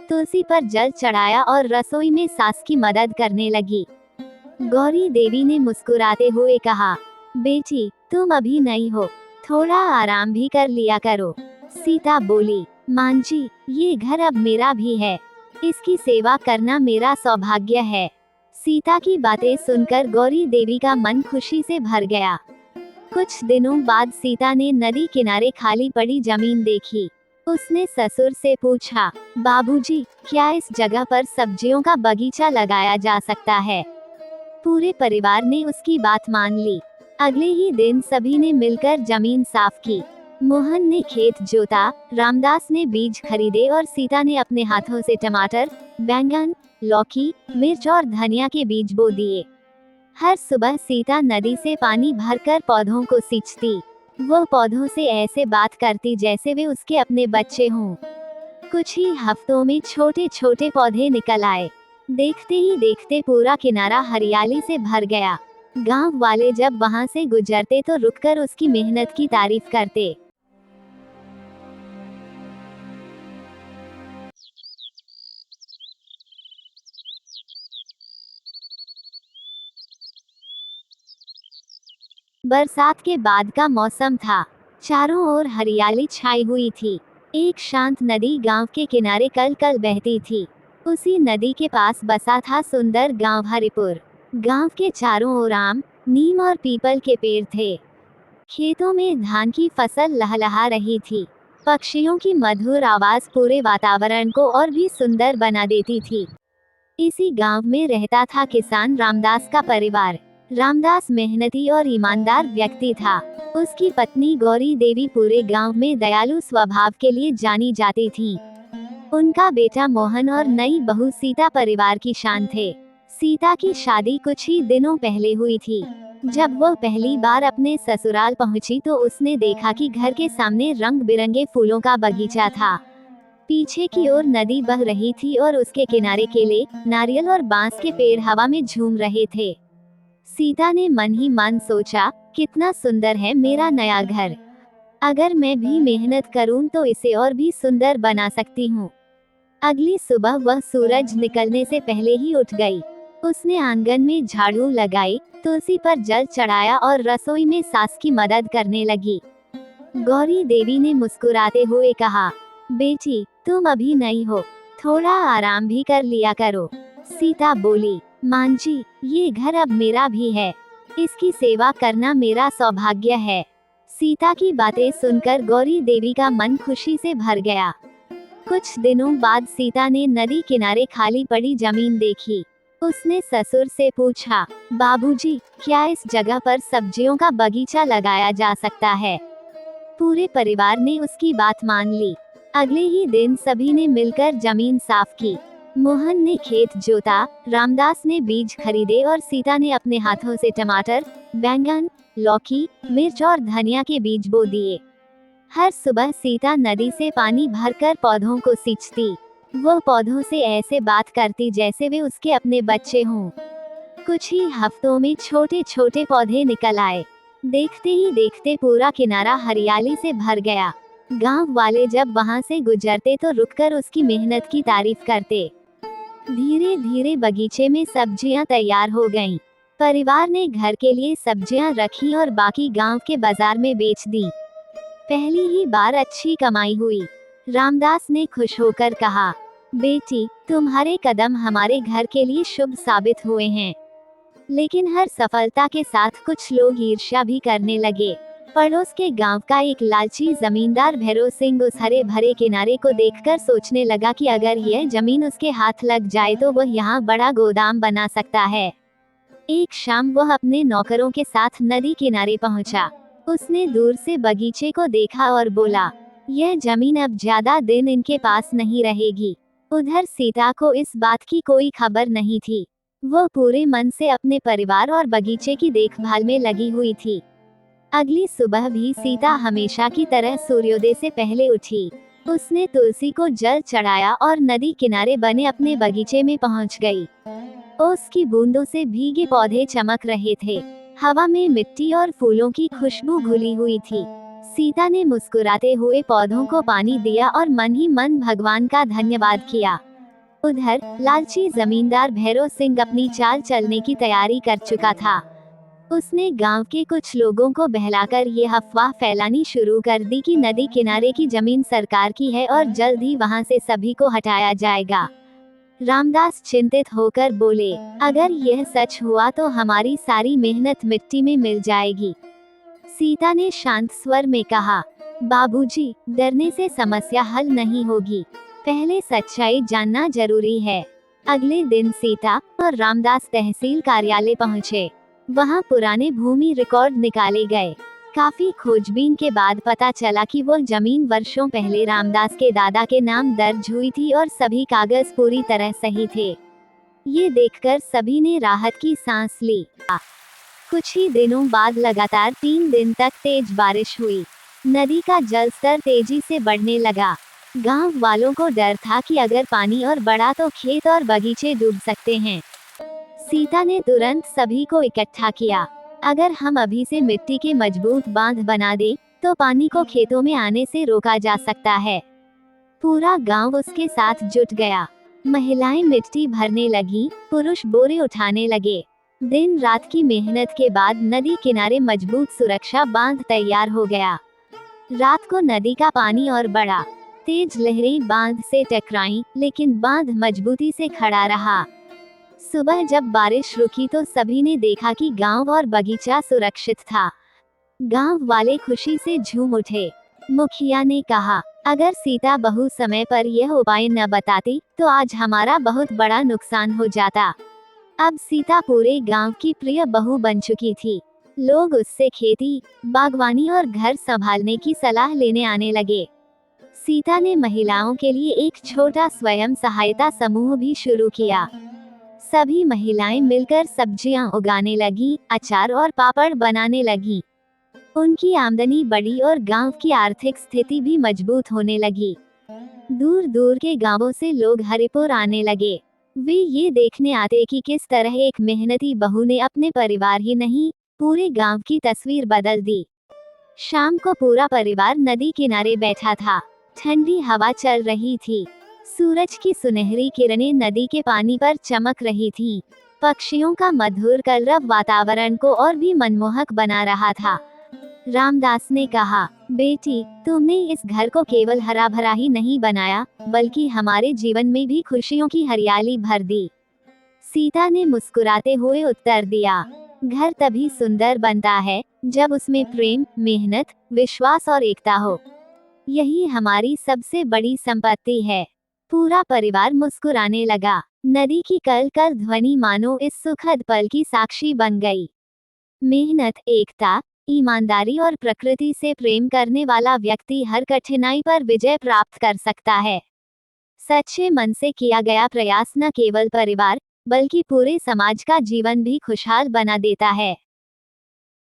तुलसी पर जल चढ़ाया और रसोई में सास की मदद करने लगी। गौरी देवी ने मुस्कुराते हुए कहा, बेटी तुम अभी नई हो, थोड़ा आराम भी कर लिया करो। सीता बोली, मां जी, ये घर अब मेरा भी है, इसकी सेवा करना मेरा सौभाग्य है। सीता की बातें सुनकर गौरी देवी का मन खुशी से भर गया। कुछ दिनों बाद सीता ने नदी किनारे खाली पड़ी जमीन देखी। उसने ससुर से पूछा, बाबूजी, क्या इस जगह पर सब्जियों का बगीचा लगाया जा सकता है? पूरे परिवार ने उसकी बात मान ली। अगले ही दिन सभी ने मिलकर जमीन साफ की। मोहन ने खेत जोता, रामदास ने बीज खरीदे और सीता ने अपने हाथों से टमाटर, बैंगन, लौकी, मिर्च और धनिया के बीज बो दिए। हर सुबह सीता नदी से पानी भरकर पौधों को सींचती। वो पौधों से ऐसे बात करती जैसे वे उसके अपने बच्चे हों। कुछ ही हफ्तों में छोटे छोटे पौधे निकल आए। देखते ही देखते पूरा किनारा हरियाली से भर गया। गांव वाले जब वहां से गुजरते तो रुककर उसकी मेहनत की तारीफ करते। बरसात के बाद का मौसम था। चारों ओर हरियाली छाई हुई थी। एक शांत नदी गांव के किनारे कल कल बहती थी। उसी नदी के पास बसा था सुंदर गांव हरिपुर। गांव के चारों ओर आम, नीम और पीपल के पेड़ थे। खेतों में धान की फसल लहलहा रही थी। पक्षियों की मधुर आवाज पूरे वातावरण को और भी सुंदर बना देती थी। इसी गांव में रहता था किसान रामदास का परिवार। रामदास मेहनती और ईमानदार व्यक्ति था। उसकी पत्नी गौरी देवी पूरे गांव में दयालु स्वभाव के लिए जानी जाती थी। उनका बेटा मोहन और नई बहू सीता परिवार की शान थे। सीता की शादी कुछ ही दिनों पहले हुई थी। जब वो पहली बार अपने ससुराल पहुंची तो उसने देखा कि घर के सामने रंग बिरंगे फूलों का बगीचा था। पीछे की ओर नदी बह रही थी और उसके किनारे केले, नारियल और बांस के पेड़ हवा में झूम रहे थे। सीता ने मन ही मन सोचा, कितना सुंदर है मेरा नया घर। अगर मैं भी मेहनत करूं तो इसे और भी सुंदर बना सकती हूँ। अगली सुबह वह सूरज निकलने से पहले ही उठ गई। उसने आंगन में झाड़ू लगाई, तुलसी पर जल चढ़ाया और रसोई में सास की मदद करने लगी। गौरी देवी ने मुस्कुराते हुए कहा, बेटी तुम अभी नई हो, थोड़ा आराम भी कर लिया करो। सीता बोली, मां जी, ये घर अब मेरा भी है, इसकी सेवा करना मेरा सौभाग्य है। सीता की बातें सुनकर गौरी देवी का मन खुशी से भर गया। कुछ दिनों बाद सीता ने नदी किनारे खाली पड़ी जमीन देखी। उसने ससुर से पूछा, बाबूजी, क्या इस जगह पर सब्जियों का बगीचा लगाया जा सकता है? पूरे परिवार ने उसकी बात मान ली। अगले ही दिन सभी ने मिलकर जमीन साफ की। मोहन ने खेत जोता, रामदास ने बीज खरीदे और सीता ने अपने हाथों से टमाटर, बैंगन, लौकी, मिर्च और धनिया के बीज बो दिए। हर सुबह सीता नदी से पानी भरकर पौधों को सींचती। वो पौधों से ऐसे बात करती जैसे वे उसके अपने बच्चे हों। कुछ ही हफ्तों में छोटे छोटे पौधे निकल आए। देखते ही देखते पूरा किनारा हरियाली से भर गया। गांव वाले जब वहां से गुजरते तो रुककर उसकी मेहनत की तारीफ करते। धीरे धीरे बगीचे में सब्जियां तैयार हो गईं। परिवार ने घर के लिए सब्जियां रखी और बाकी गांव के बाजार में बेच दी। पहली ही बार अच्छी कमाई हुई। रामदास ने खुश होकर कहा, बेटी तुम्हारे कदम हमारे घर के लिए शुभ साबित हुए हैं। लेकिन हर सफलता के साथ कुछ लोग ईर्ष्या भी करने लगे। पड़ोस के गांव का एक लालची जमींदार भैरव सिंह उस हरे भरे किनारे को देखकर सोचने लगा कि अगर यह जमीन उसके हाथ लग जाए तो वह यहाँ बड़ा गोदाम बना सकता है। एक शाम वह अपने नौकरों के साथ नदी किनारे पहुंचा। उसने दूर से बगीचे को देखा और बोला, यह जमीन अब ज्यादा दिन इनके पास नहीं रहेगी। उधर सीता को इस बात की कोई खबर नहीं थी। वो पूरे मन से अपने परिवार और बगीचे की देखभाल में लगी हुई थी। अगली सुबह भी सीता हमेशा की तरह सूर्योदय से पहले उठी। उसने तुलसी को जल चढ़ाया और नदी किनारे बने अपने बगीचे में पहुंच गई। ओस की बूंदों से भीगे पौधे चमक रहे थे। हवा में मिट्टी और फूलों की खुशबू घुली हुई थी। सीता ने मुस्कुराते हुए पौधों को पानी दिया और मन ही मन भगवान का धन्यवाद किया। उधर लालची जमींदार भैरव सिंह अपनी चाल चलने की तैयारी कर चुका था। उसने गांव के कुछ लोगों को बहलाकर ये अफवाह फैलानी शुरू कर दी कि नदी किनारे की जमीन सरकार की है और जल्द ही वहां से सभी को हटाया जाएगा। रामदास चिंतित होकर बोले, अगर यह सच हुआ तो हमारी सारी मेहनत मिट्टी में मिल जाएगी। सीता ने शांत स्वर में कहा, बाबूजी, डरने से समस्या हल नहीं होगी, पहले सच्चाई जानना जरूरी है। अगले दिन सीता और रामदास तहसील कार्यालय पहुँचे। वहाँ पुराने भूमि रिकॉर्ड निकाले गए। काफी खोजबीन के बाद पता चला कि वो जमीन वर्षों पहले रामदास के दादा के नाम दर्ज हुई थी और सभी कागज पूरी तरह सही थे। ये देखकर सभी ने राहत की सांस ली। कुछ ही दिनों बाद लगातार 3 दिन तक तेज बारिश हुई। नदी का जलस्तर तेजी से बढ़ने लगा। गांव वालों को डर था कि अगर पानी और बढ़ा तो खेत और बगीचे डूब सकते हैं। सीता ने तुरंत सभी को इकट्ठा किया। अगर हम अभी से मिट्टी के मजबूत बांध बना दें, तो पानी को खेतों में आने से रोका जा सकता है। पूरा गांव उसके साथ जुट गया। महिलाएं मिट्टी भरने लगी, पुरुष बोरे उठाने लगे। दिन रात की मेहनत के बाद नदी किनारे मजबूत सुरक्षा बांध तैयार हो गया। रात को नदी का पानी और बढ़ा। तेज लहरें बांध से टकराईं, लेकिन बांध मजबूती से खड़ा रहा। सुबह जब बारिश रुकी तो सभी ने देखा कि गांव और बगीचा सुरक्षित था। गांव वाले खुशी से झूम उठे। मुखिया ने कहा, अगर सीता बहू समय पर यह उपाय न बताती तो आज हमारा बहुत बड़ा नुकसान हो जाता। अब सीता पूरे गांव की प्रिय बहू बन चुकी थी। लोग उससे खेती, बागवानी और घर संभालने की सलाह लेने आने लगे। सीता ने महिलाओं के लिए एक छोटा स्वयं सहायता समूह भी शुरू किया। सभी महिलाएं मिलकर सब्जियां उगाने लगी, अचार और पापड़ बनाने लगी। उनकी आमदनी बढ़ी और गांव की आर्थिक स्थिति भी मजबूत होने लगी। दूर दूर के गांवों से लोग हरिपुर आने लगे। वे ये देखने आते कि किस तरह एक मेहनती बहू ने अपने परिवार ही नहीं, पूरे गांव की तस्वीर बदल दी। शाम को पूरा परिवार नदी किनारे बैठा था। ठंडी हवा चल रही थी। सूरज की सुनहरी किरणें नदी के पानी पर चमक रही थीं। पक्षियों का मधुर कलरव वातावरण को और भी मनमोहक बना रहा था। रामदास ने कहा, बेटी, तुमने इस घर को केवल हरा भरा ही नहीं बनाया, बल्कि हमारे जीवन में भी खुशियों की हरियाली भर दी। सीता ने मुस्कुराते हुए उत्तर दिया, घर तभी सुंदर बनता है जब उसमें प्रेम, मेहनत, विश्वास और एकता हो। यही हमारी सबसे बड़ी संपत्ति है। पूरा परिवार मुस्कुराने लगा। नदी की कल कल ध्वनि मानो इस सुखद पल की साक्षी बन गई। मेहनत, एकता, ईमानदारी और प्रकृति से प्रेम करने वाला व्यक्ति हर कठिनाई पर विजय प्राप्त कर सकता है। सच्चे मन से किया गया प्रयास न केवल परिवार, बल्कि पूरे समाज का जीवन भी खुशहाल बना देता है।